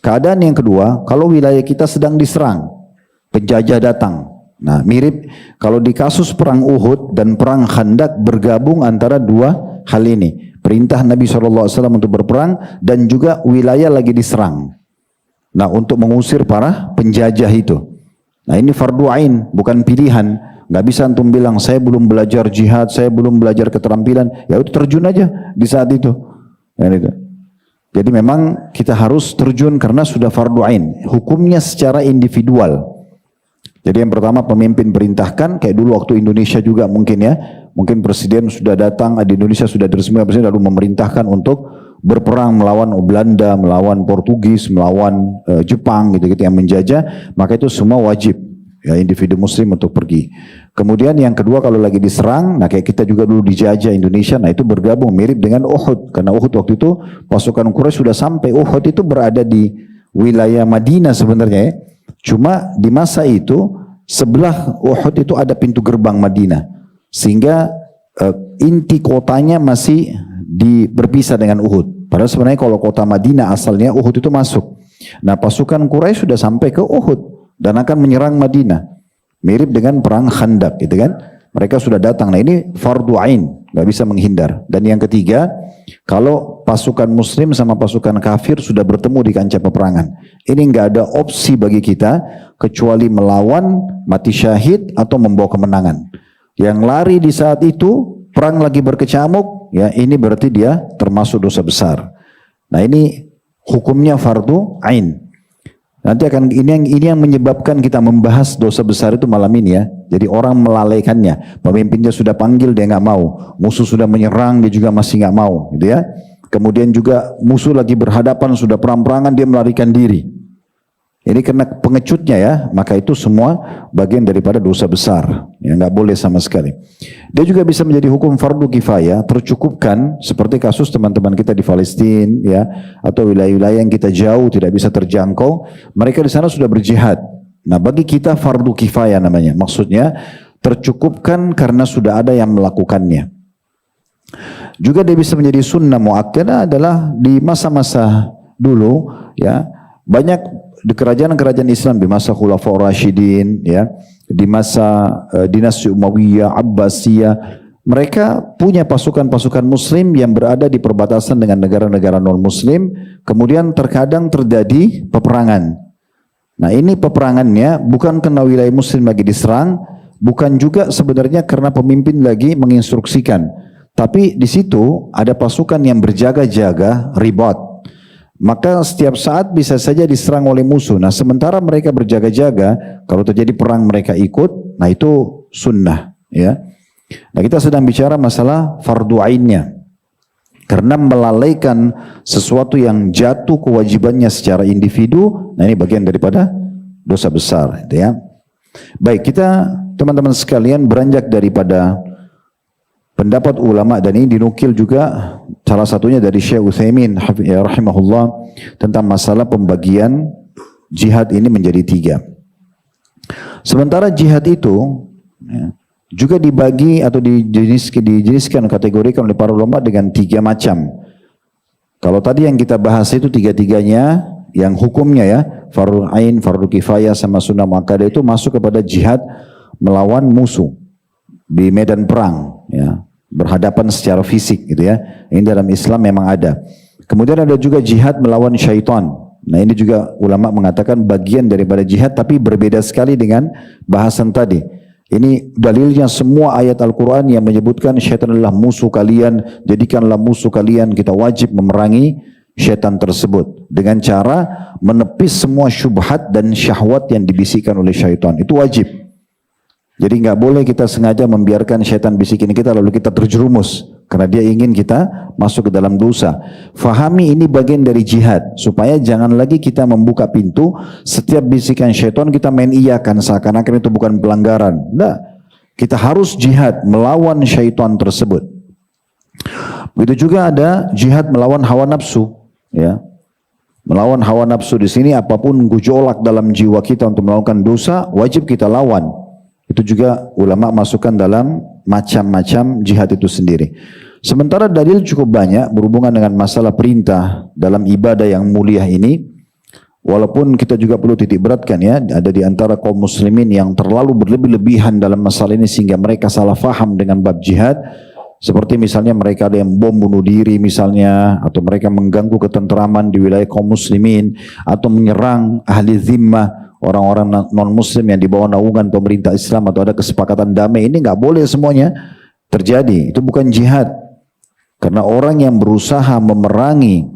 Keadaan yang kedua, kalau wilayah kita sedang diserang, penjajah datang. Nah, mirip kalau di kasus perang Uhud dan perang Khandaq bergabung antara dua hal ini. Perintah Nabi SAW untuk berperang dan juga wilayah lagi diserang. Nah, untuk mengusir para penjajah itu. Nah, ini fardu ain, bukan pilihan. Nggak bisa antum bilang, saya belum belajar jihad, saya belum belajar keterampilan. Ya udah terjun aja di saat itu. Ya, itu. Jadi memang kita harus terjun karena sudah fardu ain. Hukumnya secara individual. Jadi yang pertama pemimpin perintahkan, kayak dulu waktu Indonesia juga mungkin ya. Mungkin presiden sudah datang, di Indonesia sudah diresmikan presiden lalu memerintahkan untuk berperang melawan Belanda, melawan Portugis, melawan Jepang gitu-gitu yang menjajah. Maka itu semua wajib ya individu muslim untuk pergi. Kemudian yang kedua kalau lagi diserang, nah kayak kita juga dulu dijajah Indonesia, nah itu bergabung mirip dengan Uhud. Karena Uhud waktu itu pasukan Quraisy sudah sampai, Uhud itu berada di wilayah Madinah sebenarnya ya. Cuma di masa itu sebelah Uhud itu ada pintu gerbang Madinah. Sehingga inti kotanya masih berpisah dengan Uhud. Padahal sebenarnya kalau kota Madinah asalnya Uhud itu masuk. Nah pasukan Quraisy sudah sampai ke Uhud dan akan menyerang Madinah. Mirip dengan perang Khandaq gitu kan. Mereka sudah datang. Nah ini fardu ain, nggak bisa menghindar. Dan yang ketiga, kalau pasukan muslim sama pasukan kafir sudah bertemu di kancah peperangan. Ini nggak ada opsi bagi kita kecuali melawan, mati syahid atau membawa kemenangan. Yang lari di saat itu perang lagi berkecamuk, ya ini berarti dia termasuk dosa besar. Nah ini hukumnya fardu ain. Nanti akan ini yang menyebabkan kita membahas dosa besar itu malam ini ya. Jadi orang melalaikannya. Pemimpinnya sudah panggil dia nggak mau. Musuh sudah menyerang dia juga masih nggak mau, gitu ya. Kemudian juga musuh lagi berhadapan sudah perang-perangan dia melarikan diri. Ini karena pengecutnya ya, maka itu semua bagian daripada dosa besar. Ya nggak boleh sama sekali. Dia juga bisa menjadi hukum fardu kifayah, tercukupkan seperti kasus teman-teman kita di Palestina ya, atau wilayah-wilayah yang kita jauh tidak bisa terjangkau, mereka di sana sudah berjihad. Nah, bagi kita fardu kifayah namanya. Maksudnya tercukupkan karena sudah ada yang melakukannya. Juga dia bisa menjadi sunnah muakkadah adalah di masa-masa dulu ya, banyak di kerajaan-kerajaan Islam di masa Khulafaur Rasyidin ya, di masa dinasti Umayyah, Abbasiyah, mereka punya pasukan-pasukan muslim yang berada di perbatasan dengan negara-negara non-muslim, kemudian terkadang terjadi peperangan. Nah, ini peperangannya bukan karena wilayah muslim lagi diserang, bukan juga sebenarnya karena pemimpin lagi menginstruksikan, tapi di situ ada pasukan yang berjaga-jaga ribat. Maka setiap saat bisa saja diserang oleh musuh. Nah sementara mereka berjaga-jaga, kalau terjadi perang mereka ikut, nah itu sunnah ya. Nah kita sedang bicara masalah fardu ainnya. Karena melalaikan sesuatu yang jatuh kewajibannya secara individu, nah ini bagian daripada dosa besar gitu ya. Baik, kita teman-teman sekalian beranjak daripada pendapat ulama, dan ini dinukil juga salah satunya dari Syekh Utsaimin rahimahullah tentang masalah pembagian jihad ini menjadi 3. Sementara jihad itu ya, juga dibagi atau dijeniskan kategorikan oleh para ulama dengan 3 macam. Kalau tadi yang kita bahas itu 3-tiganya yang hukumnya ya, fardu ain, fardu kifayah sama sunnah muakkadah itu masuk kepada jihad melawan musuh di medan perang ya, berhadapan secara fisik gitu ya. Ini dalam Islam memang ada. Kemudian ada juga jihad melawan syaitan. Nah ini juga ulama mengatakan bagian daripada jihad, tapi berbeda sekali dengan bahasan tadi. Ini dalilnya semua ayat Al-Quran yang menyebutkan syaitan adalah musuh kalian, jadikanlah musuh kalian, kita wajib memerangi syaitan tersebut dengan cara menepis semua syubhat dan syahwat yang dibisikkan oleh syaitan. Itu wajib. Jadi nggak boleh kita sengaja membiarkan syaitan bisikin kita lalu kita terjerumus karena dia ingin kita masuk ke dalam dosa. Fahami ini bagian dari jihad supaya jangan lagi kita membuka pintu setiap bisikan syaitan kita main iyakan seakan-akan itu bukan pelanggaran. Nggak, kita harus jihad melawan syaitan tersebut. Begitu juga ada jihad melawan hawa nafsu, ya. Melawan hawa nafsu di sini apapun gejolak dalam jiwa kita untuk melakukan dosa wajib kita lawan. Itu juga ulama masukkan dalam macam-macam jihad itu sendiri. Sementara dalil cukup banyak berhubungan dengan masalah perintah dalam ibadah yang mulia ini. Walaupun kita juga perlu titik beratkan ya, ada di antara kaum muslimin yang terlalu berlebih-lebihan dalam masalah ini sehingga mereka salah faham dengan bab jihad. Seperti misalnya mereka ada yang bom bunuh diri misalnya, atau mereka mengganggu ketentraman di wilayah kaum muslimin, atau menyerang ahli zimmah, orang-orang non-muslim yang di bawah naungan pemerintah Islam atau ada kesepakatan damai. Ini nggak boleh semuanya terjadi, itu bukan jihad. Karena orang yang berusaha memerangi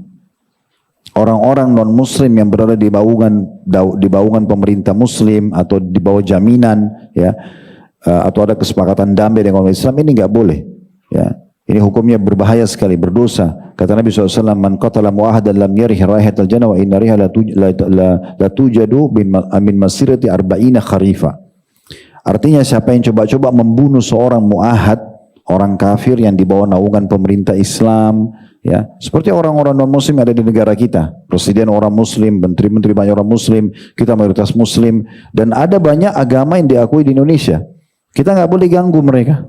orang-orang non-muslim yang berada di baungan pemerintah muslim atau di bawah jaminan ya, atau ada kesepakatan damai dengan orang Islam, ini nggak boleh ya. Ini hukumnya berbahaya sekali, berdosa. Kata Nabi SAW, man qatala mu'ahadan lam yarih raihatal jannah wa inna riha la tujadu min masirati arba'ina kharifa. Artinya siapa yang coba-coba membunuh seorang mu'ahad, orang kafir yang di bawah naungan pemerintah Islam, ya, seperti orang-orang non-muslim yang ada di negara kita, presiden orang muslim, menteri-menteri banyak orang muslim, kita mayoritas muslim, dan ada banyak agama yang diakui di Indonesia. Kita nggak boleh ganggu mereka.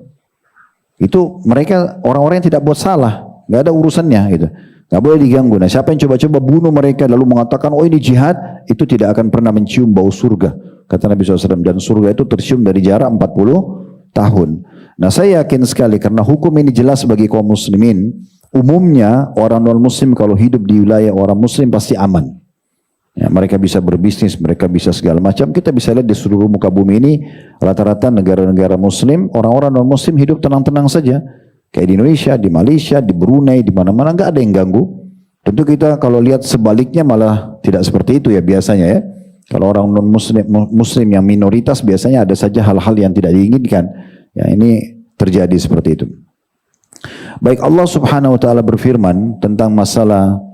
Itu mereka orang-orang yang tidak buat salah, nggak ada urusannya gitu, nggak boleh diganggu. Nah, siapa yang coba-coba bunuh mereka lalu mengatakan oh ini jihad, itu tidak akan pernah mencium bau surga, kata Nabi SAW. Dan surga itu tercium dari jarak 40 tahun. Nah, saya yakin sekali karena hukum ini jelas bagi kaum muslimin. Umumnya orang non-muslim kalau hidup di wilayah orang muslim pasti aman. Ya, mereka bisa berbisnis, mereka bisa segala macam. Kita bisa lihat di seluruh muka bumi ini rata-rata negara-negara muslim, orang-orang non-muslim hidup tenang-tenang saja. Kayak di Indonesia, di Malaysia, di Brunei, di mana-mana nggak ada yang ganggu. Tentu kita kalau lihat sebaliknya malah tidak seperti itu ya biasanya ya. Kalau orang non-muslim yang minoritas biasanya ada saja hal-hal yang tidak diinginkan. Ya, ini terjadi seperti itu. Baik, Allah Subhanahu wa taala berfirman tentang masalah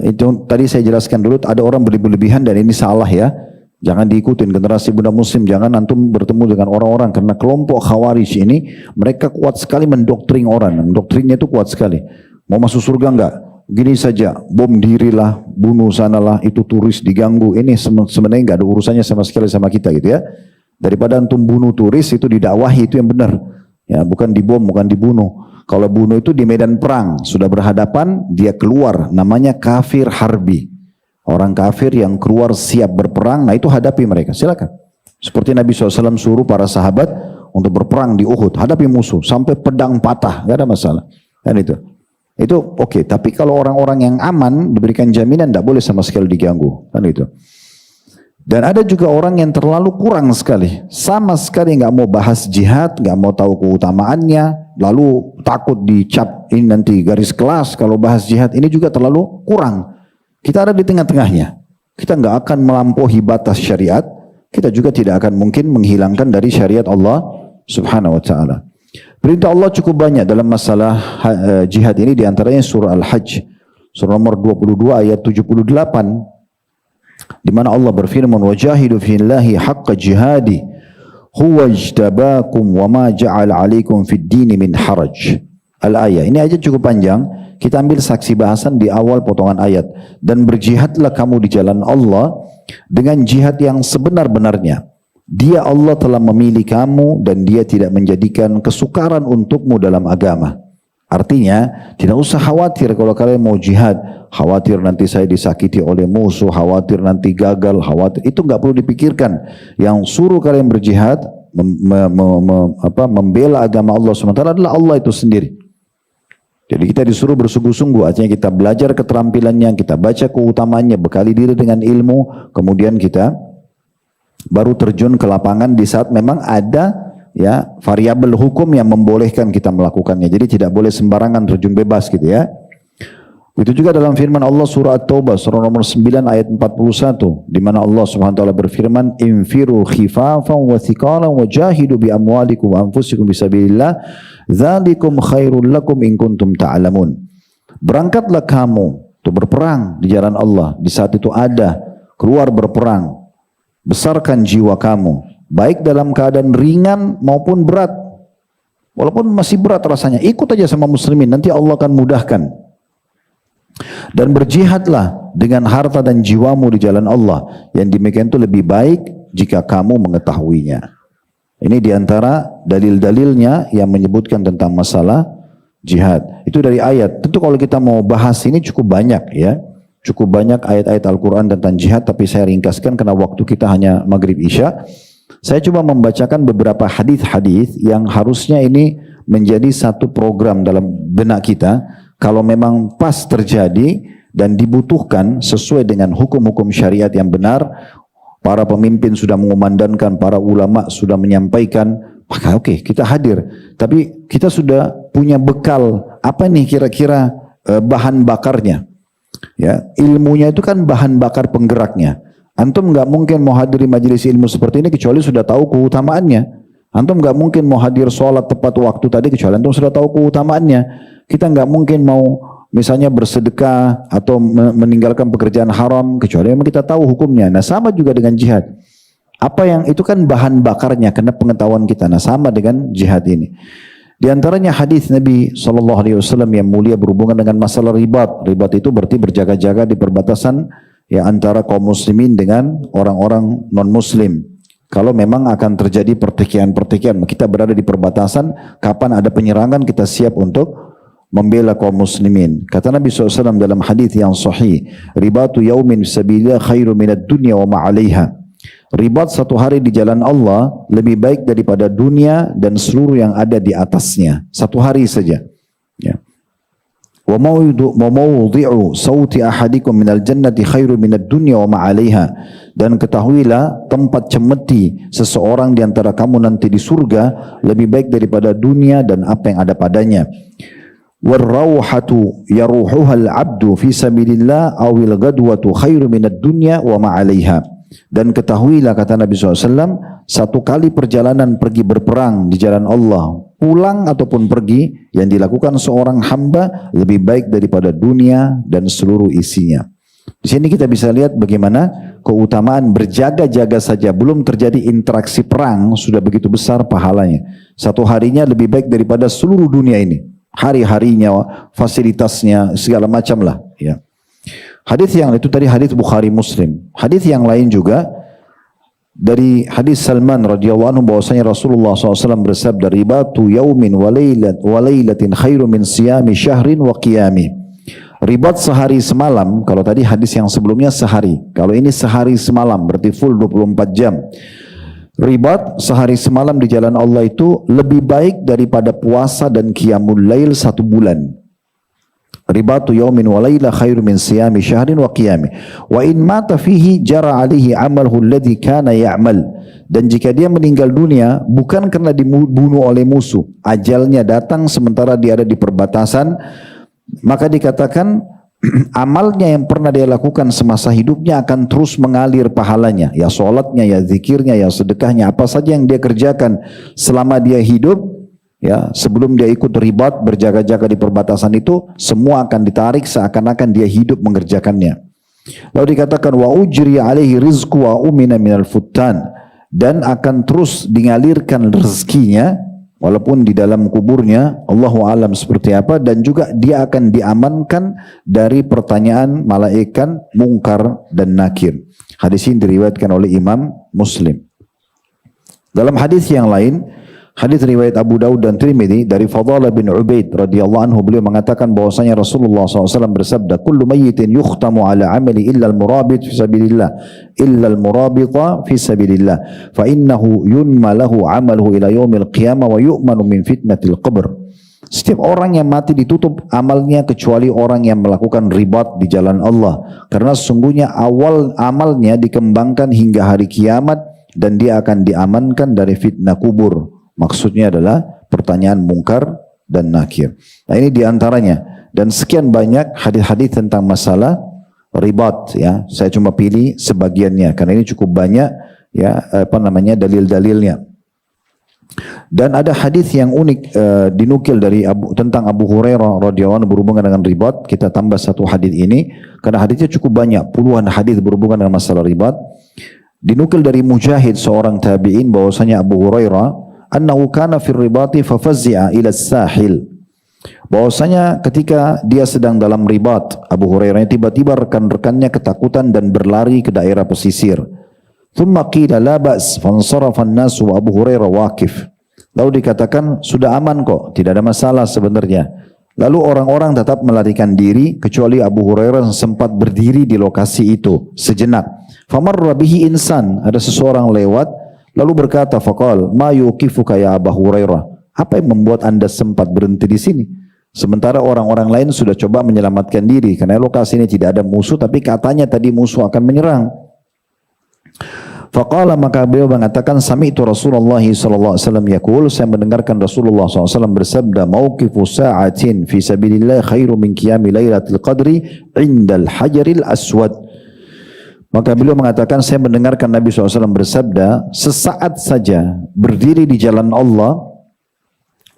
itu tadi saya jelaskan dulu, ada orang berlebihan dan ini salah ya. Jangan diikutin generasi muda muslim, jangan antum bertemu dengan orang-orang karena kelompok Khawarij ini mereka kuat sekali mendoktrin orang. Doktrinnya itu kuat sekali. Mau masuk surga enggak? Gini saja, bom dirilah, bunuh sanalah, itu turis diganggu. Ini sebenarnya enggak ada urusannya sama sekali sama kita gitu ya. Daripada antum bunuh turis itu didakwahi, itu yang benar. Ya, bukan dibom, bukan dibunuh. Kalau bunuh itu di medan perang, sudah berhadapan, dia keluar, namanya kafir harbi. Orang kafir yang keluar siap berperang, nah itu hadapi mereka, silakan. Seperti Nabi SAW suruh para sahabat untuk berperang di Uhud, hadapi musuh, sampai pedang patah, gak ada masalah. Kan itu oke. Tapi kalau orang-orang yang aman, diberikan jaminan, tidak boleh sama sekali diganggu. Kan itu. Dan ada juga orang yang terlalu kurang sekali, sama sekali nggak mau bahas jihad, nggak mau tahu keutamaannya, lalu takut dicap ini nanti garis kelas kalau bahas jihad. Ini juga terlalu kurang. Kita ada di tengah-tengahnya. Kita nggak akan melampaui batas syariat, kita juga tidak akan mungkin menghilangkan dari syariat Allah Subhanahu Wa Taala. Perintah Allah cukup banyak dalam masalah jihad ini, diantaranya surah Al-Hajj, surah nomor 22 ayat 78. Di mana Allah berfirman wajahidu fillahi haqqa jihadi huwa ijtabakum wa ma ja'ala 'alaikum fid dini min haraj. Al-ayah. Ini ayat cukup panjang. Kita ambil saksi bahasan di awal potongan ayat. Dan berjihadlah kamu di jalan Allah dengan jihad yang sebenar-benarnya. Dia Allah telah memilih kamu dan dia tidak menjadikan kesukaran untukmu dalam agama. Artinya, tidak usah khawatir kalau kalian mau jihad. Khawatir nanti saya disakiti oleh musuh, khawatir nanti gagal, khawatir. Itu nggak perlu dipikirkan. Yang suruh kalian berjihad, membela agama Allah SWT adalah Allah itu sendiri. Jadi kita disuruh bersungguh-sungguh, artinya kita belajar keterampilannya, kita baca keutamaannya, bekali diri dengan ilmu, kemudian kita baru terjun ke lapangan di saat memang ada ya variabel hukum yang membolehkan kita melakukannya. Jadi tidak boleh sembarangan terjun bebas gitu ya. Itu juga dalam firman Allah surah At-Taubah surah nomor 9 ayat 41 di mana Allah Subhanahu wa taala berfirman infiru khifafan wa thiqalan wa jahidu bi amwalikum wa anfusikum bisabilillah dzalikum khairul lakum in kuntum ta'lamun. Berangkatlah kamu untuk berperang di jalan Allah di saat itu ada keluar berperang. Besarkan jiwa kamu baik dalam keadaan ringan maupun berat. Walaupun masih berat rasanya, ikut aja sama muslimin, nanti Allah akan mudahkan. Dan berjihadlah dengan harta dan jiwamu di jalan Allah. Yang demikian itu lebih baik jika kamu mengetahuinya. Ini diantara dalil-dalilnya yang menyebutkan tentang masalah jihad. Itu dari ayat. Tentu kalau kita mau bahas ini cukup banyak ya. cukup banyak ayat-ayat Al-Quran tentang jihad, tapi saya ringkaskan karena waktu kita hanya maghrib isya. Saya coba membacakan beberapa hadis-hadis yang harusnya ini menjadi satu program dalam benak kita. Kalau memang pas terjadi dan dibutuhkan sesuai dengan hukum-hukum syariat yang benar, para pemimpin sudah mengumandangkan, para ulama sudah menyampaikan, maka oke, kita hadir. Tapi kita sudah punya bekal, apa nih kira-kira bahan bakarnya. Ya, ilmunya itu kan bahan bakar penggeraknya. Antum nggak mungkin mau hadiri majelis ilmu seperti ini kecuali sudah tahu keutamaannya. Antum nggak mungkin mau hadir sholat tepat waktu tadi kecuali antum sudah tahu keutamaannya. Kita nggak mungkin mau misalnya bersedekah atau meninggalkan pekerjaan haram kecuali memang kita tahu hukumnya. Nah sama juga dengan jihad. Apa yang itu kan bahan bakarnya karena pengetahuan kita. Nah sama dengan jihad ini. Di antaranya hadis Nabi SAW yang mulia berhubungan dengan masalah ribat. Ribat itu berarti berjaga-jaga di perbatasan ya antara kaum muslimin dengan orang-orang non-muslim. Kalau memang akan terjadi pertikaian-pertikaian, kita berada di perbatasan, kapan ada penyerangan kita siap untuk membela kaum muslimin. Kata Nabi SAW dalam hadis yang sahih, ribatu yaumin fisabilillah khairu minad dunya wa ma'alaiha. Ribat satu hari di jalan Allah lebih baik daripada dunia dan seluruh yang ada di atasnya. Satu hari saja. Ya. Wa mawdi'u sauti ahadikum minal jannati khairu minad dunya wa ma'alaiha. Dan ketahuilah tempat cemeti seseorang di antara kamu nanti di surga lebih baik daripada dunia dan apa yang ada padanya. Warrauhatu yaruhuha al-'abdu fi sabilillah awil gadwatu khairu minad dunya wa ma'alaiha. Dan ketahuilah kata Nabi SAW, satu kali perjalanan pergi berperang di jalan Allah, pulang ataupun pergi yang dilakukan seorang hamba lebih baik daripada dunia dan seluruh isinya. Di sini kita bisa lihat bagaimana keutamaan berjaga-jaga saja belum terjadi interaksi perang sudah begitu besar pahalanya. Satu harinya lebih baik daripada seluruh dunia ini. Hari-harinya, fasilitasnya, segala macam lah. Ya. Hadis yang itu tadi hadis Bukhari Muslim. Hadis yang lain juga dari hadis Salman radhiyallahu anhu bahwasanya Rasulullah SAW bersabda, ribatu yaumin wa lailatin khairu min siyami syahrin wa qiyami. Ribat sehari semalam, kalau tadi hadis yang sebelumnya sehari, kalau ini sehari semalam berarti full 24 jam. Ribat sehari semalam di jalan Allah itu lebih baik daripada puasa dan qiyamul lail 1 bulan. Ribatu yaumin wa layla khairu min siyami syahrin wa qiyami. Wa in mata fihi jara alihi amalhu alladhi kana ya'mal. Dan jika dia meninggal dunia bukan karena dibunuh oleh musuh, ajalnya datang sementara dia ada di perbatasan, maka dikatakan amalnya yang pernah dia lakukan semasa hidupnya akan terus mengalir pahalanya. Ya sholatnya, ya zikirnya, ya sedekahnya, apa saja yang dia kerjakan selama dia hidup, ya, sebelum dia ikut ribat berjaga-jaga di perbatasan itu, semua akan ditarik seakan-akan dia hidup mengerjakannya. Lalu dikatakan wa ujri alaihi rizqu wa umina minal futtan, dan akan terus mengalirkan rezekinya walaupun di dalam kuburnya, Allahu alam seperti apa, dan juga dia akan diamankan dari pertanyaan malaikat mungkar dan nakir. Hadis ini diriwayatkan oleh Imam Muslim. Dalam hadis yang lain, hadis riwayat Abu Daud dan Tirmidzi dari Fadalah bin Ubaid radhiyallahu anhu, beliau mengatakan bahwasanya Rasulullah SAW bersabda, kullu mayyitin yukhtamu ala amali illa al-murabit fi sabilillah illa al-murabita fi sabilillah fa innahu yunma lahu amaluhu ila yaumil qiyamah wa yu'manu min fitnatil qabr. Setiap orang yang mati ditutup amalnya kecuali orang yang melakukan ribat di jalan Allah, karena sesungguhnya awal amalnya dikembangkan hingga hari kiamat dan dia akan diamankan dari fitnah kubur. Maksudnya adalah pertanyaan mungkar dan nakir. Nah ini diantaranya. Dan sekian banyak hadis-hadis tentang masalah ribat. Ya, saya cuma pilih sebagiannya karena ini cukup banyak ya dalil-dalilnya. Dan ada hadis yang unik dinukil dari tentang Abu Hurairah radhiyallahu anhu berhubungan dengan ribat. Kita tambah satu hadis ini karena hadisnya cukup banyak, puluhan hadis berhubungan dengan masalah ribat. Dinukil dari Mujahid seorang tabi'in bahwasanya Abu Hurairah annahu kana fi ribati fafazzi'a ila sahil, bahwasanya ketika dia sedang dalam ribat, Abu Hurairah tiba-tiba rekan-rekannya ketakutan dan berlari ke daerah pesisir. Thumma qila la ba's fansarafa an-nas wa Abu Hurairah waqif. Lalu dikatakan sudah aman kok, tidak ada masalah sebenarnya. Lalu orang-orang tetap melarikan diri kecuali Abu Hurairah yang sempat berdiri di lokasi itu sejenak. Famarra bihi insan, ada seseorang lewat lalu berkata, faqal ma yuqifuka ya Abu Hurairah, apa yang membuat Anda sempat berhenti di sini? Sementara orang-orang lain sudah coba menyelamatkan diri karena lokasi ini tidak ada musuh, tapi katanya tadi musuh akan menyerang. Faqala, maka beliau mengatakan, sami'tu Rasulullah sallallahu alaihi wasallam yaqul, saya mendengarkan Rasulullah SAW bersabda, mauqifu sa'atin fi sabilillah khairu min qiyami lailatul qadri indal hajaril aswad. Maka beliau mengatakan, saya mendengarkan Nabi SAW bersabda, sesaat saja berdiri di jalan Allah,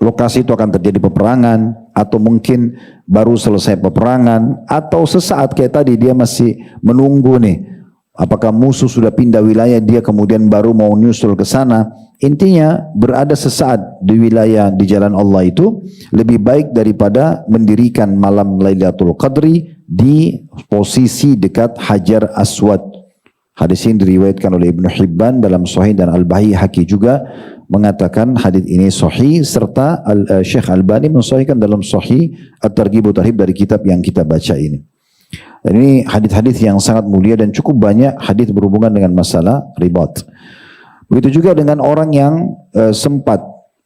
lokasi itu akan terjadi peperangan, atau mungkin baru selesai peperangan, atau sesaat kayak tadi dia masih menunggu nih, apakah musuh sudah pindah wilayah, dia kemudian baru mau nyusul ke sana. Intinya berada sesaat di wilayah di jalan Allah itu lebih baik daripada mendirikan malam Lailatul Qadri di posisi dekat Hajar Aswad. Hadis ini diriwayatkan oleh Ibnu Hibban dalam Sahih dan Al-Baihaqi juga mengatakan hadis ini sahih, serta Syekh Albani mensahihkan dalam Sahih At-Targhib wa Tarhib dari kitab yang kita baca ini. Dan ini hadis-hadis yang sangat mulia dan cukup banyak hadis berhubungan dengan masalah ribat. Begitu juga dengan orang yang sempat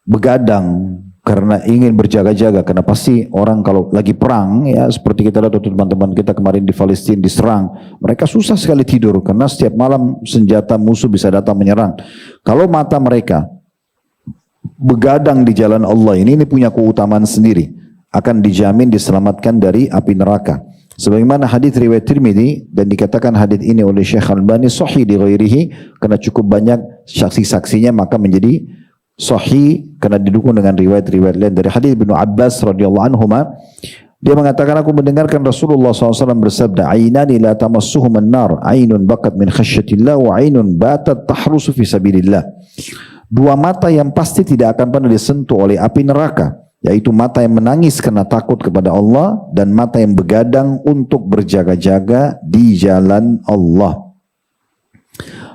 begadang karena ingin berjaga-jaga, karena pasti orang kalau lagi perang ya, seperti kita lihat teman-teman kita kemarin di Palestina diserang, mereka susah sekali tidur karena setiap malam senjata musuh bisa datang menyerang. Kalau mata mereka begadang di jalan Allah ini punya keutamaan sendiri, akan dijamin diselamatkan dari api neraka. Sebagaimana hadis riwayat Tirmidzi dan dikatakan hadis ini oleh Syekh Albani sahih di ghairihi karena cukup banyak saksi-saksinya, maka menjadi sahih karena didukung dengan riwayat-riwayat lain. Dari hadis Ibnu Abbas radhiyallahu anhuma, dia mengatakan, aku mendengarkan Rasulullah SAW bersabda, ainani la tamassuhum an-nar, ainun bakat min khasyatillah wa ainun batat tahrusu fi sabilillah. Dua mata yang pasti tidak akan pernah disentuh oleh api neraka, yaitu mata yang menangis karena takut kepada Allah dan mata yang begadang untuk berjaga-jaga di jalan Allah.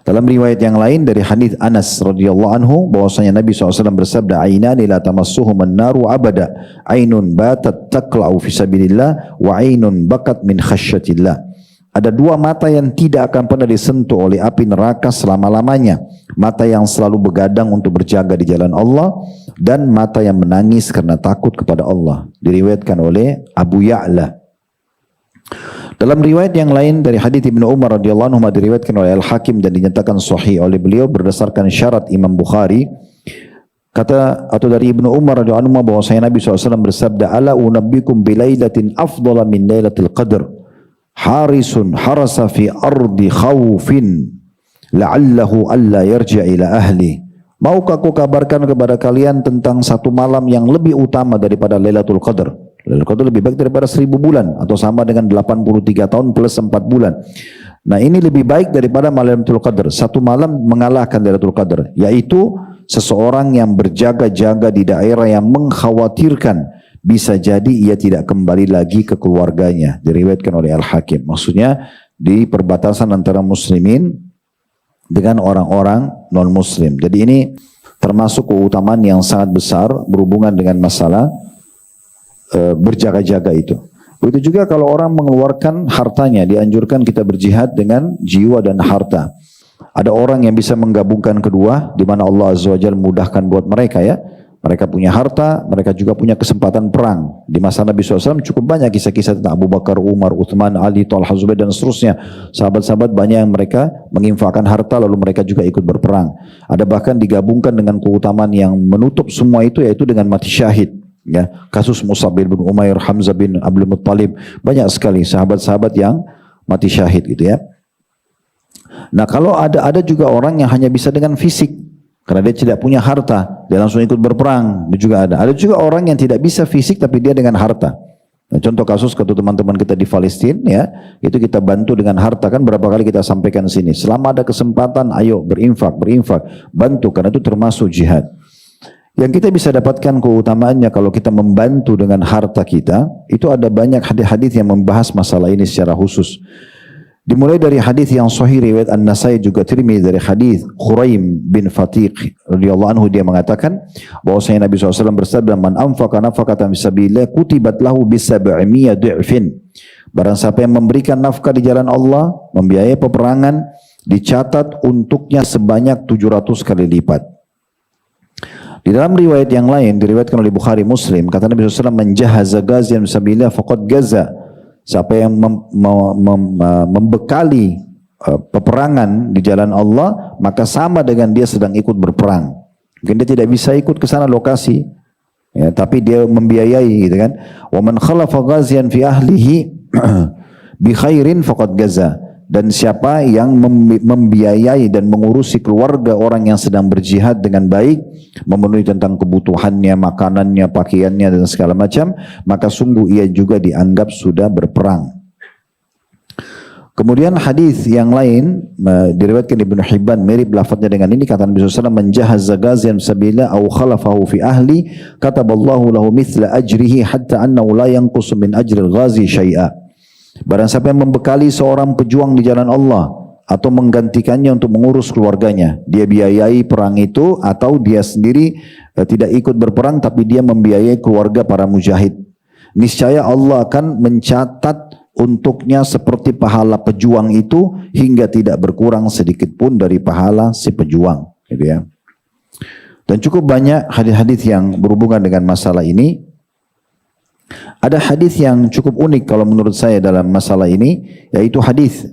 Dalam riwayat yang lain dari hadis Anas radhiyallahu anhu bahwasanya Nabi SAW bersabda, ainani la tamassuhum an-naru abada, ainun batat taqla'u fi sabilillah wa ainun bakat min khasyatillah. Ada dua mata yang tidak akan pernah disentuh oleh api neraka selama-lamanya. Mata yang selalu begadang untuk berjaga di jalan Allah, dan mata yang menangis karena takut kepada Allah. Diriwayatkan oleh Abu Ya'la. Dalam riwayat yang lain dari hadits Ibnu Umar radhiyallahu anhu diriwayatkan oleh Al-Hakim dan dinyatakan sahih oleh beliau berdasarkan syarat Imam Bukhari. Kata atau dari Ibnu Umar radhiyallahu anhu bahwasanya Nabi SAW bersabda, ala unabbikum bilailatin afdala min lailatul qadr, harisun harasa fi ardi khawfin la'allahu alla yarji' ila ahli. Maukah aku kabarkan kepada kalian tentang satu malam yang lebih utama daripada Lailatul Qadar? Lailatul Qadar lebih baik daripada 1000 bulan atau sama dengan 83 tahun plus 4 bulan. Nah, ini lebih baik daripada Lailatul Qadar. Satu malam mengalahkan Lailatul Qadar, yaitu seseorang yang berjaga-jaga di daerah yang mengkhawatirkan bisa jadi ia tidak kembali lagi ke keluarganya. Diriwayatkan oleh Al-Hakim. Maksudnya di perbatasan antara muslimin dengan orang-orang non-muslim. Jadi ini termasuk keutamaan yang sangat besar berhubungan dengan masalah berjaga-jaga itu. Begitu juga kalau orang mengeluarkan hartanya, dianjurkan kita berjihad dengan jiwa dan harta. Ada orang yang bisa menggabungkan kedua, di mana Allah Azza wa Jalla mudahkan buat mereka ya. Mereka punya harta, mereka juga punya kesempatan perang. Di masa Nabi SAW cukup banyak kisah-kisah tentang Abu Bakar, Umar, Uthman, Ali, Talha, Zubair dan seterusnya. Sahabat-sahabat banyak yang mereka menginfakkan harta lalu mereka juga ikut berperang. Ada bahkan digabungkan dengan keutamaan yang menutup semua itu, yaitu dengan mati syahid. Ya, kasus Mus'ab bin Umair, Hamzah bin Abdul Muttalib, banyak sekali sahabat-sahabat yang mati syahid gitu ya. Nah, kalau ada juga orang yang hanya bisa dengan fisik. Karena dia tidak punya harta, dia langsung ikut berperang. Itu juga ada. Ada juga orang yang tidak bisa fisik tapi dia dengan harta. Nah, contoh kasus ketua teman-teman kita di Palestina ya, itu kita bantu dengan harta, kan berapa kali kita sampaikan sini. Selama ada kesempatan, ayo berinfak, bantu, karena itu termasuk jihad. Yang kita bisa dapatkan keutamaannya kalau kita membantu dengan harta kita, itu ada banyak hadis-hadis yang membahas masalah ini secara khusus. Dimulai dari hadis yang sahih riwayat An-Nasai juga Tirmidzi dari hadis Khuraim bin Fatiq radhiyallahu anhu, dia mengatakan bahwasanya Nabi SAW bersabda, man anfaqa nafaqatan fisabilillah kutibat lahu bi-700 du'fin. Barang siapa yang memberikan nafkah di jalan Allah, membiayai peperangan, dicatat untuknya sebanyak 700 kali lipat. Di dalam riwayat yang lain diriwayatkan oleh Bukhari Muslim, kata Nabi SAW, man jahaza ghaziyan fisabilillah faqad gaza. Siapa yang membekali peperangan di jalan Allah, maka sama dengan dia sedang ikut berperang. Mungkin dia tidak bisa ikut ke sana lokasi, ya, tapi dia membiayai, gitu kan. Wa man khalafa ghaziyan fi ahlihi bi khairin faqad gaza. Dan siapa yang membiayai dan mengurusi keluarga orang yang sedang berjihad dengan baik, memenuhi tentang kebutuhannya, makanannya, pakaiannya dan segala macam, maka sungguh ia juga dianggap sudah berperang. Kemudian hadis yang lain diriwayatkan Ibnu Hibban, mirip lafadznya dengan ini, kata Nabi SAW, man jahazza ghaziyan fisabilillah aw khalafahu fi ahli kataballahu lahu mithla ajrihi hatta annahu la yanqusu min ajril ghazi syai'a. Barang siapa yang membekali seorang pejuang di jalan Allah atau menggantikannya untuk mengurus keluarganya, dia biayai perang itu, atau dia sendiri tidak ikut berperang tapi dia membiayai keluarga para mujahid, niscaya Allah akan mencatat untuknya seperti pahala pejuang itu hingga tidak berkurang sedikit pun dari pahala si pejuang, gitu ya. Dan cukup banyak hadis-hadis yang berhubungan dengan masalah ini. Ada hadis yang cukup unik kalau menurut saya dalam masalah ini, yaitu hadis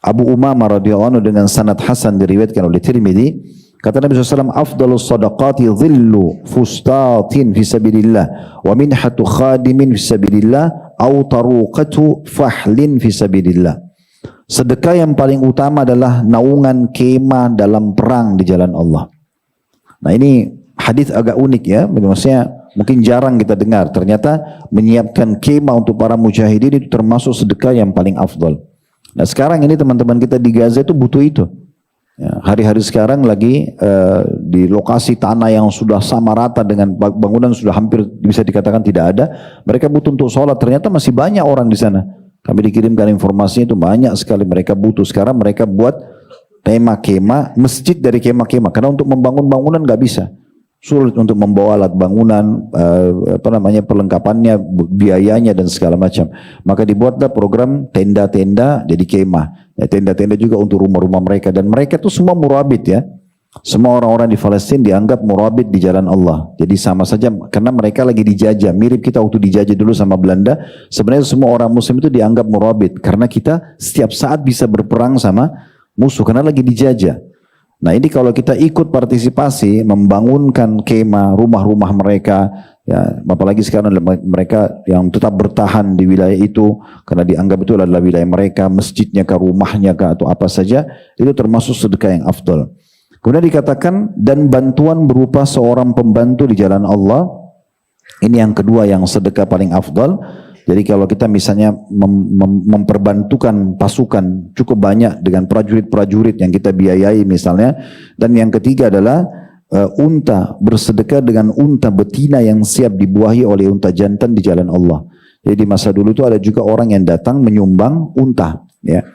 Abu Umamah radhiyallahu anhu dengan sanad hasan diriwayatkan oleh Tirmidzi. Kata Nabi SAW, afdalus sadaqati dhillu fustatin fi sabilillah wa minhatu khadimin fi sabilillah au taruqatu fahlin fi sabilillah. Sedekah yang paling utama adalah naungan kemah dalam perang di jalan Allah. Nah, ini hadis agak unik ya, maksudnya mungkin jarang kita dengar. Ternyata menyiapkan kemah untuk para mujahidin itu termasuk sedekah yang paling afdal. Nah, sekarang ini teman-teman kita di Gaza itu butuh itu. Ya, hari-hari sekarang lagi di lokasi tanah yang sudah sama rata dengan bangunan sudah hampir bisa dikatakan tidak ada. Mereka butuh untuk sholat. Ternyata masih banyak orang di sana. Kami dikirimkan informasinya itu banyak sekali mereka butuh. Sekarang mereka buat tema kemah, masjid dari kemah-kemah. Karena untuk membangun bangunan nggak bisa. Sulit untuk membawa alat bangunan, perlengkapannya, biayanya dan segala macam. Maka dibuatlah program tenda-tenda jadi kemah. Ya, tenda-tenda juga untuk rumah-rumah mereka, dan mereka itu semua murabit ya. Semua orang-orang di Palestina dianggap murabit di jalan Allah. Jadi sama saja karena mereka lagi dijajah. Mirip kita waktu dijajah dulu sama Belanda. Sebenarnya semua orang muslim itu dianggap murabit karena kita setiap saat bisa berperang sama musuh karena lagi dijajah. Nah, ini kalau kita ikut partisipasi membangunkan kemah, rumah-rumah mereka, ya, apalagi sekarang mereka yang tetap bertahan di wilayah itu karena dianggap itu adalah wilayah mereka, masjidnya kah, rumahnya kah, atau apa saja, itu termasuk sedekah yang afdal. Kemudian dikatakan, dan bantuan berupa seorang pembantu di jalan Allah, ini yang kedua yang sedekah paling afdal. Jadi kalau kita misalnya memperbantukan pasukan cukup banyak dengan prajurit-prajurit yang kita biayai misalnya. Dan yang ketiga adalah unta, bersedekah dengan unta betina yang siap dibuahi oleh unta jantan di jalan Allah. Jadi di masa dulu itu ada juga orang yang datang menyumbang unta. Ya.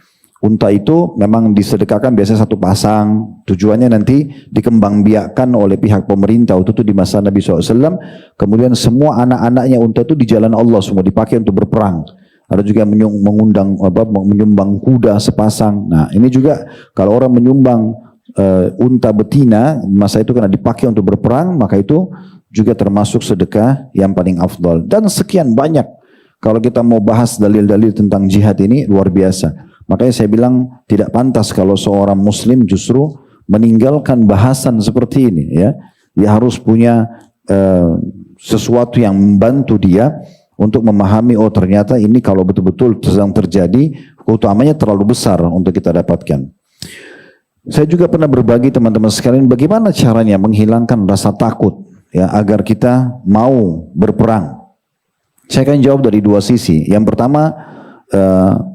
Unta itu memang disedekahkan biasanya satu pasang, tujuannya nanti dikembangbiakkan oleh pihak pemerintah. Waktu itu di masa Nabi SAW, kemudian semua anak-anaknya unta itu di jalan Allah semua dipakai untuk berperang. Ada juga menyumbang kuda sepasang. Nah, ini juga kalau orang menyumbang unta betina masa itu karena dipakai untuk berperang, maka itu juga termasuk sedekah yang paling afdal. Dan sekian banyak. Kalau kita mau bahas dalil-dalil tentang jihad ini luar biasa. Makanya saya bilang tidak pantas kalau seorang muslim justru meninggalkan bahasan seperti ini ya. Dia harus punya sesuatu yang membantu dia untuk memahami, oh ternyata ini kalau betul-betul sedang terjadi, keutamanya terlalu besar untuk kita dapatkan. Saya juga pernah berbagi teman-teman sekalian bagaimana caranya menghilangkan rasa takut ya agar kita mau berperang. Saya akan jawab dari dua sisi. Yang pertama,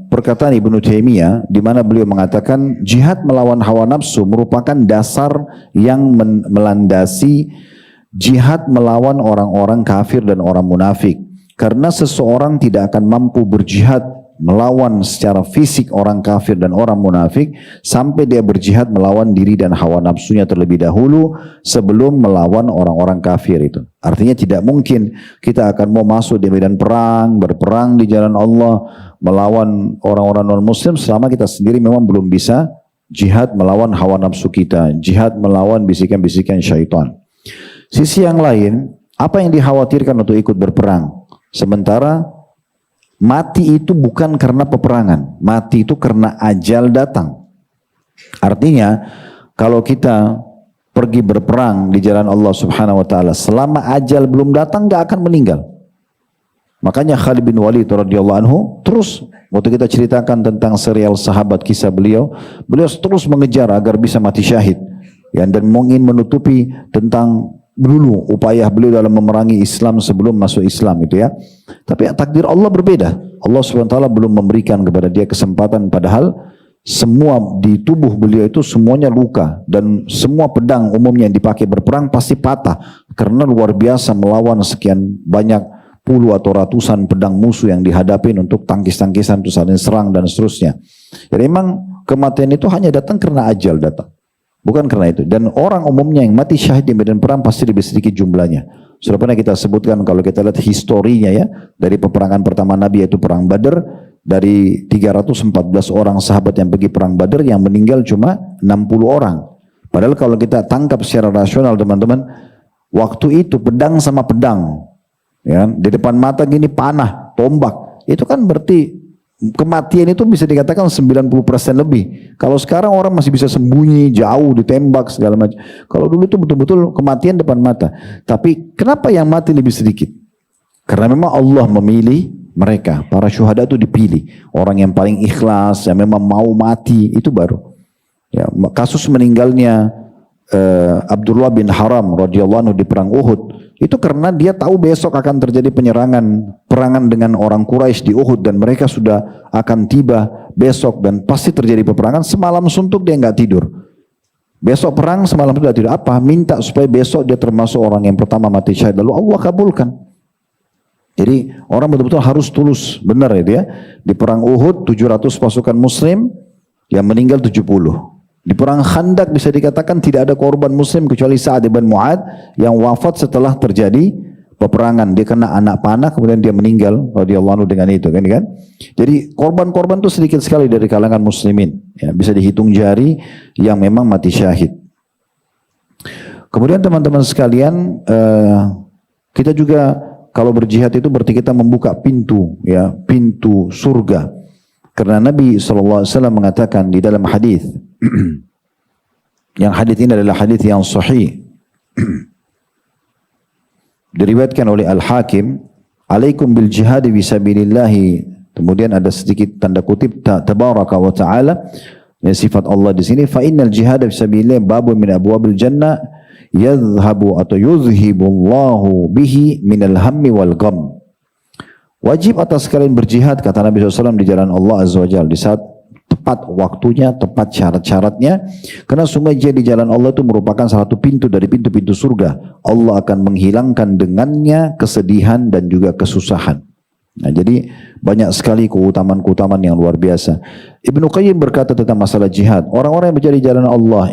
perkataan Ibnu Taimiyah di mana beliau mengatakan jihad melawan hawa nafsu merupakan dasar yang melandasi jihad melawan orang-orang kafir dan orang munafik. Karena seseorang tidak akan mampu berjihad melawan secara fisik orang kafir dan orang munafik sampai dia berjihad melawan diri dan hawa nafsunya terlebih dahulu sebelum melawan orang-orang kafir itu. Artinya tidak mungkin kita akan mau masuk di medan perang, berperang di jalan Allah, melawan orang-orang non-muslim selama kita sendiri memang belum bisa jihad melawan hawa nafsu kita, jihad melawan bisikan-bisikan syaitan. Sisi yang lain, apa yang dikhawatirkan untuk ikut berperang? Sementara mati itu bukan karena peperangan, mati itu karena ajal datang. Artinya kalau kita pergi berperang di jalan Allah Subhanahu wa taala selama ajal belum datang gak akan meninggal. Makanya Khalid bin Walid radhiyallahu anhu terus waktu kita ceritakan tentang serial sahabat kisah beliau terus mengejar agar bisa mati syahid ya, dan ingin menutupi tentang dulu upaya beliau dalam memerangi Islam sebelum masuk Islam itu ya. Tapi takdir Allah berbeda. Allah SWT belum memberikan kepada dia kesempatan, padahal semua di tubuh beliau itu semuanya luka dan semua pedang umumnya yang dipakai berperang pasti patah karena luar biasa melawan sekian banyak puluh atau ratusan pedang musuh yang dihadapin untuk tangkis-tangkisan, untuk saling serang dan seterusnya. Jadi memang kematian itu hanya datang karena ajal datang. Bukan karena itu. Dan orang umumnya yang mati syahid di medan perang pasti lebih sedikit jumlahnya. Sudah pernah kita sebutkan kalau kita lihat historinya ya. Dari peperangan pertama Nabi yaitu perang Badar. Dari 314 orang sahabat yang pergi perang Badar, yang meninggal cuma 60 orang. Padahal kalau kita tangkap secara rasional teman-teman, waktu itu pedang sama pedang. Ya, di depan mata gini panah, tombak. Itu kan berarti kematian itu bisa dikatakan 90% lebih. Kalau sekarang orang masih bisa sembunyi, jauh, ditembak segala macam. Kalau dulu itu betul-betul kematian depan mata. Tapi kenapa yang mati lebih sedikit? Karena memang Allah memilih mereka. Para syuhada itu dipilih. Orang yang paling ikhlas, yang memang mau mati, itu baru. Ya, kasus meninggalnya Abdullah bin Haram radhiyallahu anhu di perang Uhud itu karena dia tahu besok akan terjadi perangan dengan orang Quraisy di Uhud dan mereka sudah akan tiba besok dan pasti terjadi peperangan. Semalam suntuk dia nggak tidur, besok perang semalam sudah tidur. Apa? Minta supaya besok dia termasuk orang yang pertama mati syahid, lalu Allah kabulkan. Jadi orang betul-betul harus tulus, benar ya dia. Di perang Uhud 700 pasukan muslim, yang meninggal 70. Di perang Khandak bisa dikatakan tidak ada korban muslim kecuali Sa'ad bin Mu'adz yang wafat setelah terjadi peperangan. Dia kena anak panah kemudian dia meninggal radhiyallahu anhu dengan itu kan. Jadi korban-korban itu sedikit sekali dari kalangan muslimin. Ya, bisa dihitung jari yang memang mati syahid. Kemudian teman-teman sekalian, kita juga kalau berjihad itu berarti kita membuka pintu, ya, pintu surga. Karena Nabi SAW mengatakan di dalam hadis, yang hadis ini adalah hadis yang sahih, diriwayatkan oleh Al-Hakim, alaikum bil jihad fisabilillahi. Kemudian ada sedikit tanda kutip tabaraka wa ta'ala, ya, sifat Allah di sini, fa innal jihad fisabilillah babun min abwabil jannah yadhhabu atau yuzhibullahu bihi minal hammi wal gham. Wajib atas kalian berjihad, kata Nabi SAW, di jalan Allah Azza wa Jalla di saat tepat waktunya, tepat syarat-syaratnya. Karena sungguh jihad di jalan Allah itu merupakan salah satu pintu dari pintu-pintu surga. Allah akan menghilangkan dengannya kesedihan dan juga kesusahan. Nah, jadi banyak sekali keutamaan-keutamaan yang luar biasa. Ibnu Qayyim berkata tentang masalah jihad, orang-orang yang berjihad di jalan Allah,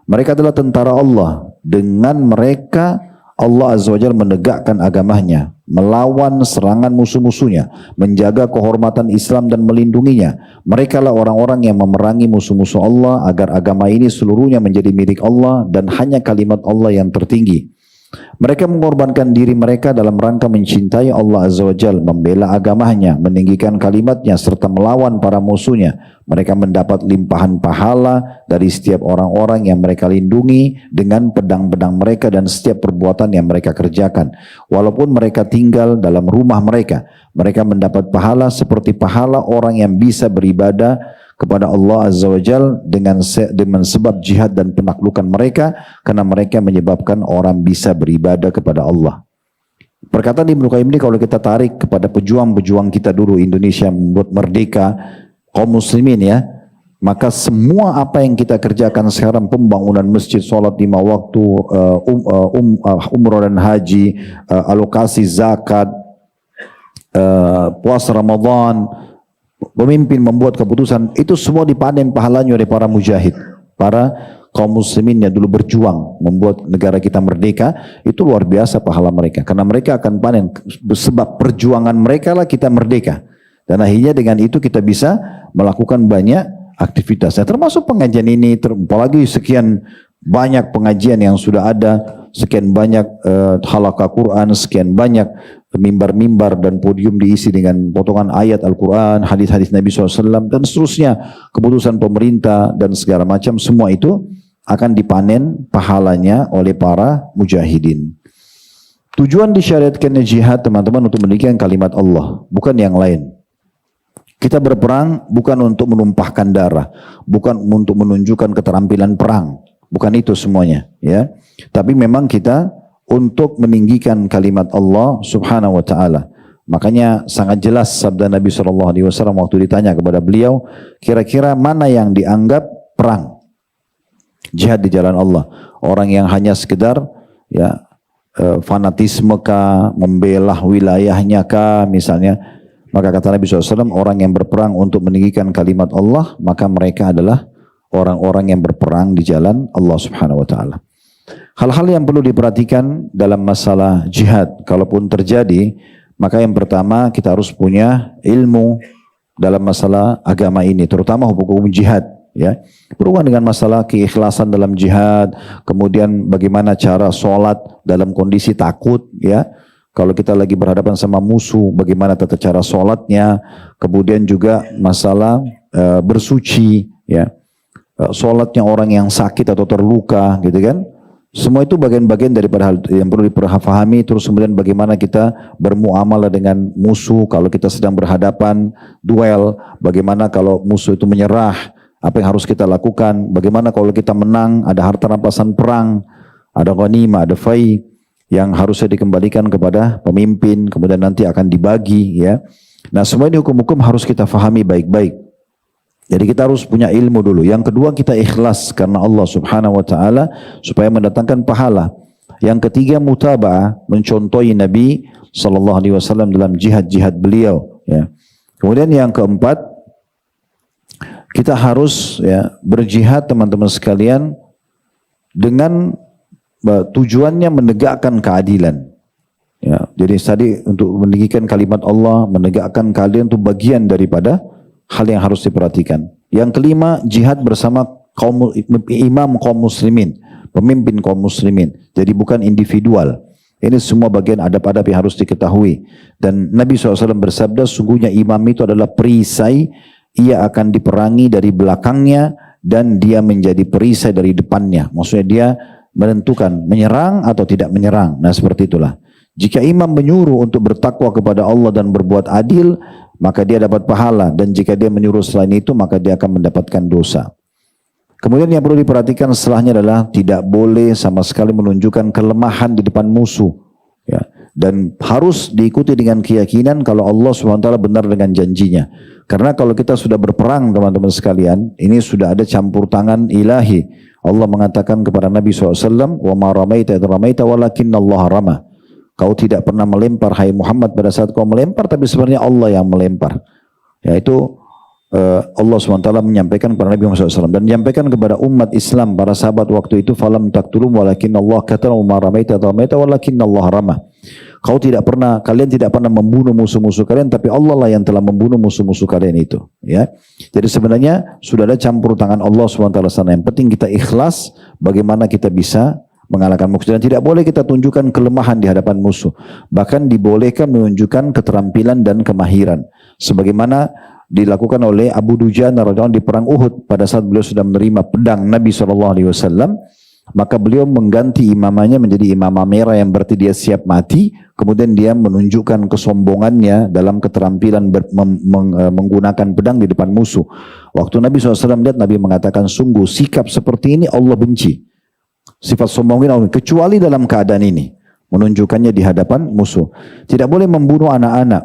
mereka adalah tentara Allah. Dengan mereka Allah Azza wa Jalla menegakkan agamanya, melawan serangan musuh-musuhnya, menjaga kehormatan Islam dan melindunginya. Mereka lah orang-orang yang memerangi musuh-musuh Allah agar agama ini seluruhnya menjadi milik Allah dan hanya kalimat Allah yang tertinggi. Mereka mengorbankan diri mereka dalam rangka mencintai Allah Azza wa Jalla, membela agamanya, meninggikan kalimatnya, serta melawan para musuhnya. Mereka mendapat limpahan pahala dari setiap orang-orang yang mereka lindungi dengan pedang-pedang mereka dan setiap perbuatan yang mereka kerjakan. Walaupun mereka tinggal dalam rumah mereka, mereka mendapat pahala seperti pahala orang yang bisa beribadah kepada Allah Azza wa Jal dengan sebab jihad dan penaklukan mereka, karena mereka menyebabkan orang bisa beribadah kepada Allah. Perkataan Ibnu Qayyim ini kalau kita tarik kepada pejuang-pejuang kita dulu Indonesia membuat merdeka kaum muslimin, ya, maka semua apa yang kita kerjakan sekarang, pembangunan masjid, sholat 5 waktu, umrah dan haji, alokasi zakat, puasa Ramadan, pemimpin membuat keputusan, itu semua dipanen pahalanya oleh para mujahid, para kaum muslimin yang dulu berjuang membuat negara kita merdeka. Itu luar biasa pahala mereka, karena mereka akan panen, sebab perjuangan mereka lah kita merdeka, dan akhirnya dengan itu kita bisa melakukan banyak aktivitasnya, termasuk pengajian ini, apalagi sekian banyak pengajian yang sudah ada, sekian banyak halaqah Quran, sekian banyak mimbar-mimbar dan podium diisi dengan potongan ayat Al-Quran, hadis-hadis Nabi SAW, dan seterusnya, keputusan pemerintah dan segala macam, semua itu akan dipanen pahalanya oleh para mujahidin. Tujuan disyariatkannya jihad, teman-teman, untuk meninggikan kalimat Allah, bukan yang lain. Kita berperang bukan untuk menumpahkan darah, bukan untuk menunjukkan keterampilan perang, bukan itu semuanya, ya. Tapi memang kita untuk meninggikan kalimat Allah Subhanahu wa taala. Makanya sangat jelas sabda Nabi SAW waktu ditanya kepada beliau, kira-kira mana yang dianggap perang, jihad di jalan Allah? Orang yang hanya sekedar ya fanatisme kah, membelah wilayahnya kah misalnya? Maka kata Nabi SAW, orang yang berperang untuk meninggikan kalimat Allah, maka mereka adalah orang-orang yang berperang di jalan Allah Subhanahu wa taala. Hal-hal yang perlu diperhatikan dalam masalah jihad, kalaupun terjadi, maka yang pertama kita harus punya ilmu dalam masalah agama ini, terutama hukum jihad, ya. Berhubungan dengan masalah keikhlasan dalam jihad, kemudian bagaimana cara sholat dalam kondisi takut, ya. Kalau kita lagi berhadapan sama musuh, bagaimana tata cara sholatnya, kemudian juga masalah bersuci, ya. Sholatnya orang yang sakit atau terluka, gitu kan. Semua itu bagian-bagian daripada hal yang perlu dipahami. Terus kemudian bagaimana kita bermuamalah dengan musuh kalau kita sedang berhadapan duel, bagaimana kalau musuh itu menyerah, apa yang harus kita lakukan, bagaimana kalau kita menang, ada harta rampasan perang, ada ghanimah, ada fai yang harusnya dikembalikan kepada pemimpin, kemudian nanti akan dibagi, ya. Nah, semua ini hukum-hukum harus kita fahami baik-baik. Jadi kita harus punya ilmu dulu. Yang kedua, kita ikhlas karena Allah Subhanahu wa taala supaya mendatangkan pahala. Yang ketiga, mutaba'ah, mencontohi Nabi sallallahu alaihi wasallam dalam jihad-jihad beliau, ya. Kemudian yang keempat, kita harus ya berjihad, teman-teman sekalian, dengan tujuannya menegakkan keadilan. Ya, jadi tadi untuk meninggikan kalimat Allah, menegakkan keadilan itu bagian daripada hal yang harus diperhatikan. Yang kelima, jihad bersama imam kaum muslimin, pemimpin kaum muslimin. Jadi bukan individual. Ini semua bagian adab-adab yang harus diketahui. Dan Nabi SAW bersabda, sungguhnya imam itu adalah perisai, ia akan diperangi dari belakangnya dan dia menjadi perisai dari depannya. Maksudnya dia menentukan menyerang atau tidak menyerang. Nah, seperti itulah. Jika imam menyuruh untuk bertakwa kepada Allah dan berbuat adil, maka dia dapat pahala, dan jika dia menyuruh selain itu, maka dia akan mendapatkan dosa. Kemudian yang perlu diperhatikan setelahnya adalah tidak boleh sama sekali menunjukkan kelemahan di depan musuh, ya. Dan harus diikuti dengan keyakinan kalau Allah SWT benar dengan janjinya. Karena kalau kita sudah berperang, teman-teman sekalian, ini sudah ada campur tangan ilahi. Allah mengatakan kepada Nabi SAW, "Wa ma ramaita idh ramaita walakinnallaha rama." Kau tidak pernah melempar, hai Muhammad, pada saat kau melempar, tapi sebenarnya Allah yang melempar. Yaitu Allah SWT menyampaikan kepada Nabi Muhammad SAW dan menyampaikan kepada umat Islam, para sahabat waktu itu, falam taqtulum walakinnallaha qatala wa ma ramaita idh ramaita walakinnallaha rama. Kalian tidak pernah membunuh musuh-musuh kalian, tapi Allah lah yang telah membunuh musuh-musuh kalian itu, ya. Jadi sebenarnya sudah ada campur tangan Allah SWT sana. Yang penting kita ikhlas bagaimana kita bisa mengalahkan musuh, dan tidak boleh kita tunjukkan kelemahan di hadapan musuh. Bahkan dibolehkan menunjukkan keterampilan dan kemahiran, sebagaimana dilakukan oleh Abu Dujana radhiyallahu di perang Uhud. Pada saat beliau sudah menerima pedang Nabi SAW, maka beliau mengganti imamannya menjadi imamah merah, yang berarti dia siap mati. Kemudian dia menunjukkan kesombongannya dalam keterampilan menggunakan pedang di depan musuh. Waktu Nabi SAW lihat, Nabi mengatakan, sungguh sikap seperti ini Allah benci. Sifat sombong ini, kecuali dalam keadaan ini, menunjukkannya di hadapan musuh. Tidak boleh membunuh anak-anak,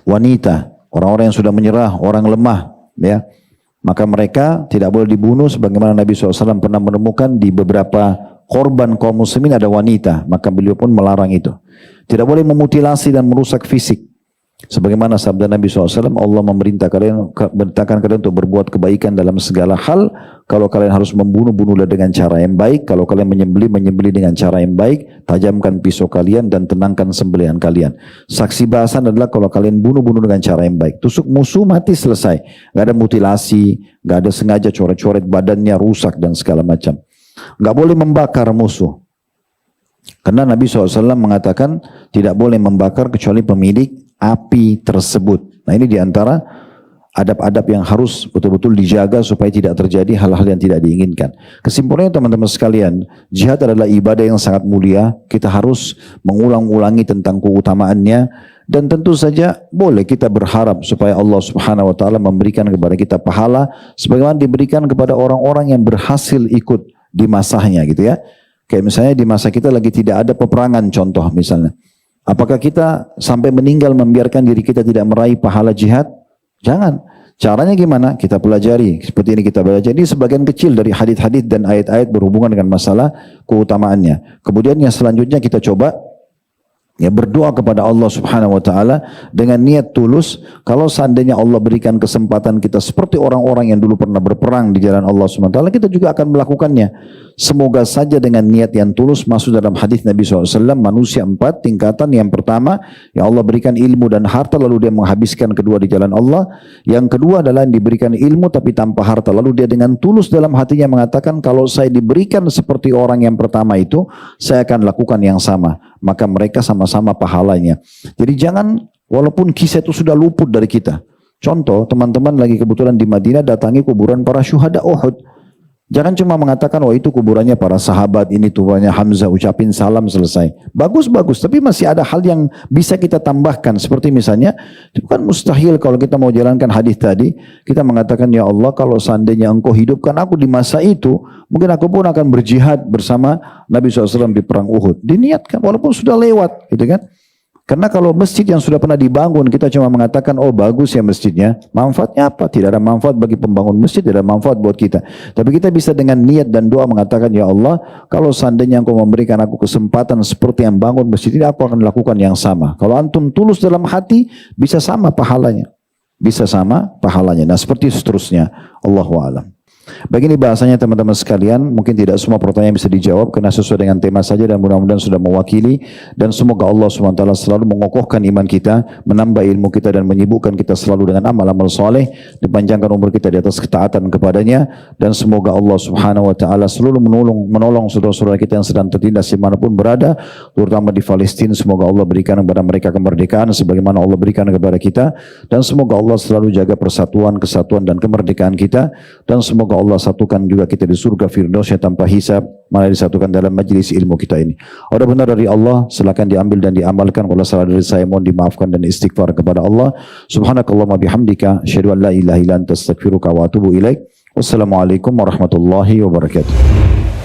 wanita, orang-orang yang sudah menyerah, orang lemah, ya. Maka mereka tidak boleh dibunuh, sebagaimana Nabi SAW pernah menemukan di beberapa korban kaum muslimin ada wanita, maka beliau pun melarang itu. Tidak boleh memutilasi dan merusak fisik. Sebagaimana sabda Nabi SAW, Allah memerintahkan kalian untuk berbuat kebaikan dalam segala hal. Kalau kalian harus membunuh, bunuhlah dengan cara yang baik. Kalau kalian menyembelih, menyembelih dengan cara yang baik. Tajamkan pisau kalian dan tenangkan sembelihan kalian. Saksi bahasan adalah kalau kalian bunuh, bunuh dengan cara yang baik. Tusuk musuh, mati, selesai. Gak ada mutilasi, gak ada sengaja coret-coret badannya rusak dan segala macam. Gak boleh membakar musuh. Karena Nabi SAW mengatakan tidak boleh membakar kecuali pemilik api tersebut. Nah, ini diantara adab-adab yang harus betul-betul dijaga supaya tidak terjadi hal-hal yang tidak diinginkan. Kesimpulannya teman-teman sekalian, jihad adalah ibadah yang sangat mulia. Kita harus mengulang-ulangi tentang keutamaannya, dan tentu saja boleh kita berharap supaya Allah Subhanahu wa taala memberikan kepada kita pahala sebagaimana diberikan kepada orang-orang yang berhasil ikut di masanya gitu ya. Kayak misalnya di masa kita lagi tidak ada peperangan contoh misalnya. Apakah kita sampai meninggal membiarkan diri kita tidak meraih pahala jihad? Jangan. Caranya gimana? Kita pelajari. Seperti ini kita belajar. Ini sebagian kecil dari hadits-hadits dan ayat-ayat berhubungan dengan masalah keutamaannya. Kemudian yang selanjutnya kita coba ya berdoa kepada Allah Subhanahu wa taala dengan niat tulus. Kalau seandainya Allah berikan kesempatan kita seperti orang-orang yang dulu pernah berperang di jalan Allah Subhanahu wa taala, kita juga akan melakukannya. Semoga saja dengan niat yang tulus. Masuk dalam hadis Nabi SAW, manusia 4 tingkatan. Yang pertama, ya Allah berikan ilmu dan harta lalu dia menghabiskan kedua di jalan Allah. Yang kedua adalah yang diberikan ilmu tapi tanpa harta, lalu dia dengan tulus dalam hatinya mengatakan, kalau saya diberikan seperti orang yang pertama itu, saya akan lakukan yang sama. Maka mereka sama-sama pahalanya. Jadi jangan, walaupun kisah itu sudah luput dari kita. Contoh, teman-teman lagi kebetulan di Madinah datangi kuburan para syuhada Uhud. Jangan cuma mengatakan, oh itu kuburannya para sahabat, ini kuburannya Hamzah, ucapin salam, selesai. Bagus-bagus, tapi masih ada hal yang bisa kita tambahkan. Seperti misalnya, itu kan mustahil kalau kita mau jalankan hadis tadi, kita mengatakan, ya Allah kalau seandainya engkau hidupkan aku di masa itu, mungkin aku pun akan berjihad bersama Nabi SAW di perang Uhud. Diniatkan, walaupun sudah lewat, gitu kan. Karena kalau masjid yang sudah pernah dibangun, kita cuma mengatakan, oh bagus ya masjidnya. Manfaatnya apa? Tidak ada manfaat bagi pembangun masjid, tidak ada manfaat buat kita. Tapi kita bisa dengan niat dan doa mengatakan, ya Allah, kalau seandainya engkau memberikan aku kesempatan seperti yang bangun masjid ini, aku akan lakukan yang sama. Kalau antum tulus dalam hati, bisa sama pahalanya. Bisa sama pahalanya. Nah seperti seterusnya. Allahu a'lam. Begini bahasanya teman-teman sekalian, mungkin tidak semua pertanyaan bisa dijawab karena sesuai dengan tema saja, dan mudah-mudahan sudah mewakili, dan semoga Allah SWT selalu mengokohkan iman kita, menambah ilmu kita dan menyibukkan kita selalu dengan amal-amal soleh, dipanjangkan umur kita di atas ketaatan kepadanya, dan semoga Allah Subhanahu wa taala selalu menolong saudara-saudara kita yang sedang tertindas dimanapun berada, terutama di Palestina. Semoga Allah berikan kepada mereka kemerdekaan sebagaimana Allah berikan kepada kita, dan semoga Allah selalu jaga persatuan, kesatuan dan kemerdekaan kita, dan semoga Allah satukan juga kita di surga Firdausnya tanpa hisab, malah disatukan dalam majlis ilmu kita ini. Ada benar dari Allah, silakan diambil dan diamalkan. Kalau salah dari saya mohon dimaafkan dan istighfar kepada Allah. Subhanakallahumma bihamdika, asyhadu an la ilaha illa anta astaghfiruka wa atubu ilaik. Wassalamualaikum warahmatullahi wabarakatuh.